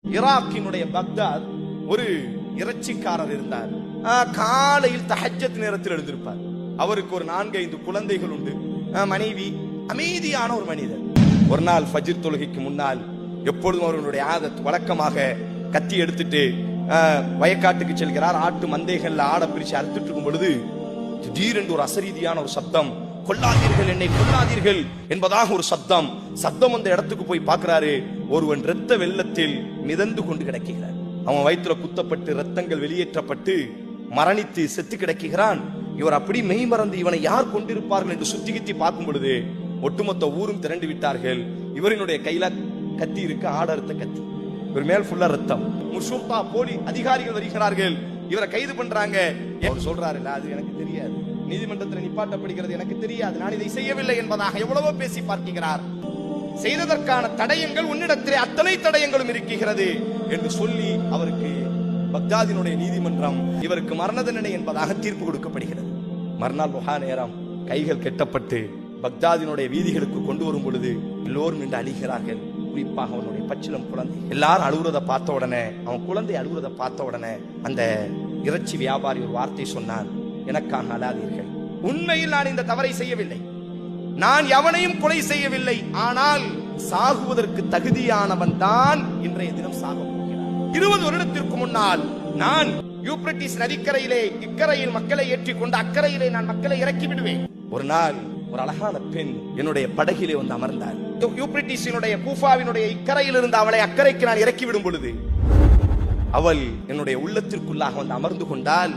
ஈராக்கினுடைய Baghdad ஒரு இறைச்சிக்காரர் இருந்தார். காலையில் தஹஜ்ஜத் நேரத்தில் எழுந்திருப்பார். அவருக்கு ஒரு 4-5 குழந்தைகள் உண்டு, மனைவி, அமைதியான ஒரு மனிதர். ஒரு நாள் ஃபஜ்ர் தொழுகைக்கு முன்னால் எப்பொழுதும் அவர்களுடைய ஆதத் வழக்கமாக கத்தி எடுத்துட்டு வயக்காட்டுக்கு செல்கிறார். ஆட்டு மந்தைகள்ல ஆட பிரிச்சு அறுத்துட்டு இருக்கும் பொழுது திடீரென்று ஒரு அசரீதியான ஒரு சத்தம், கொல்லாதீர்கள், என்னை கொல்லாதீர்கள் என்பதாக ஒரு சத்தம். அந்த இடத்துக்கு போய் பார்க்கிறாரு. ஒருவன் இரத்த வெள்ளத்தில் மிதந்து கொண்டு கிடக்கிறார். அவன் வயிற்றுல குத்தப்பட்டு ரத்தங்கள் வெளியேற்றப்பட்டு மரணித்து செத்து கிடக்கிறான். இவர் அப்படி மெய் மறந்து இவனை யார் கொண்டிருப்பார்கள் என்று சுத்தி கித்தி பார்க்கும் பொழுது ஒட்டுமொத்த ஊரும் திரண்டு விட்டார்கள். இவரினுடைய கையில கத்தி இருக்கு, ஆடறுத்த கத்தி. இவர் மேல் ஃபுல்லா ரத்தம். முஷூர்தா போலி அதிகாரிகள் வருகிறார்கள், இவரை கைது பண்றாங்க. அவர் சொல்றாரு, அது எனக்கு தெரியாது, நீதிமன்றத்தில் நிப்பாட்டப்படுகிறது, எனக்கு தெரியாது, நான் இதை செய்யவில்லை என்பதாக எவ்வளவோ பேசி பார்க்கிறார். செய்ததற்கான தடயங்கள் உன்னிடத்திலே அத்தனை தடயங்களும் இருக்கிறது என்று சொல்லி அவருக்கு பக்தாதினுடைய நீதிமன்றம் இவருக்கு மரண தண்டனை என்பதாக தீர்ப்பு கொடுக்கப்படுகிறது. மறுநாள் முகா நேரம் கைகள் கெட்டப்பட்டு பக்தாதினுடைய வீதிகளுக்கு கொண்டு வரும் பொழுது எல்லோரும் நின்று அழுகிறார்கள். குறிப்பாக அவனுடைய பச்சிலம் குழந்தை. எல்லாரும் அழுகுறத பார்த்த உடனே, அவன் குழந்தை அழுகுறத பார்த்த உடனே அந்த இறைச்சி வியாபாரி ஒரு வார்த்தை சொன்னான், எனக்காக அழாதீர்கள், உண்மையில் நான் இந்த தவறை செய்யவில்லை, நான் எவனையும் கொலை செய்யவில்லை, ஆனால் சாகுவதற்கு தகுதியானவன் தான் இன்றைய தினம் சாக போகிறான். 20 வருடத்திற்கு முன்னால் நான் யூப்ரட்டிஸ் நதிக்கரையிலே இக்கரையில் மக்களை ஏற்றி கொண்டு அக்கறையிலே நான் மக்களை இறக்கி விடுவேன். ஒரு நாள் ஒரு அழகான பெண் என்னுடைய படகிலே வந்து அமர்ந்தார். யூப்ரட்டிஸினுடைய கூஃபாவினுடைய இக்கரையில் இருந்து அவளை அக்கறைக்கு நான் இறக்கி விடும் பொழுது அவள் என்னுடைய உள்ளத்திற்குள்ளாக வந்து அமர்ந்து கொண்டால்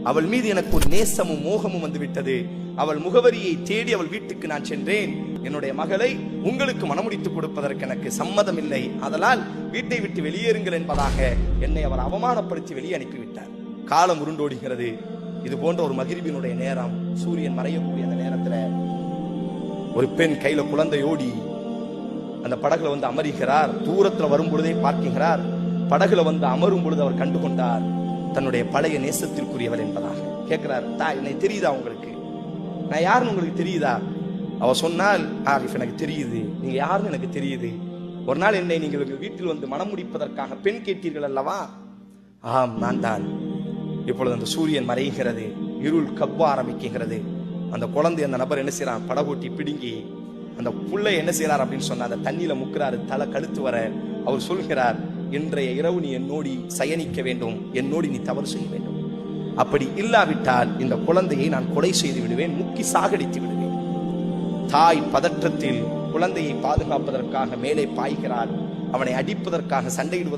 அவள் மீது எனக்கு ஒரு நேசமும் மோகமும் வந்து விட்டது. அவள் முகவரியை தேடி அவள் வீட்டுக்கு நான் சென்றேன். என்னுடைய மகளை உங்களுக்கு மனமுடித்துக் கொடுப்பதற்கு எனக்கு சம்மதம் இல்லை, அதனால் வீட்டை விட்டு வெளியேறுங்கள் என்பதாக என்னை அவர் அவமானப்படுத்தி வெளியே அனுப்பிவிட்டார். காலம் உருண்டோடுகிறது. இது போன்ற ஒரு மகிழ்வினுடைய நேரம், சூரியன் மறையக்கூடிய அந்த நேரத்தில் ஒரு பெண் கையில குழந்தையோடி அந்த படகுல வந்து அமருகிறார். தூரத்துல வரும் பொழுதே பார்க்கிறார். படகுல வந்து அமரும் பொழுது அவர் கண்டு கொண்டார் தன்னுடைய பழைய நேசத்திற்குரியவர் என்பதாக. கேட்கிறார், என்னை தெரியுதா உங்களுக்கு, நான் யாருன்னு உங்களுக்கு தெரியுதா? அவ சொன்னால், ஆரிஃப் எனக்கு தெரியுது, நீங்க யாருன்னு எனக்கு தெரியுது. ஒரு நாள் என்னை நீங்கள் வீட்டில் வந்து மனம் முடிப்பதற்காக பெண் கேட்டீர்கள் அல்லவா? ஆம், நான் தான். இப்பொழுது அந்த சூரியன் மறைகிறது, இருள் கவ்வ ஆரம்பிக்கிறது. அந்த குழந்தை அந்த நபர் என்ன செய்யறான், படகோட்டி பிடுங்கி அந்த புள்ளை என்ன செய்யறார் அப்படின்னு சொன்னா அந்த தண்ணியில முக்கிறாரு, தலை கழுத்து வர. அவர் சொல்கிறார், இன்றைய இரவு நீ என்னோடி சயனிக்க வேண்டும், என்னோடி நீ தவறு செய்ய வேண்டும், அப்படி இல்லாவிட்டால் இந்த குழந்தையை நான் கொலை செய்து விடுவேன், முக்கி சாகடித்து விடுவேன். தாய் பதற்றத்தில் குழந்தையை பாதுகாப்பதற்காக மேலே பாய்கிறார். அவனை அடிப்பதற்காக, சண்டையிடுவதற்காக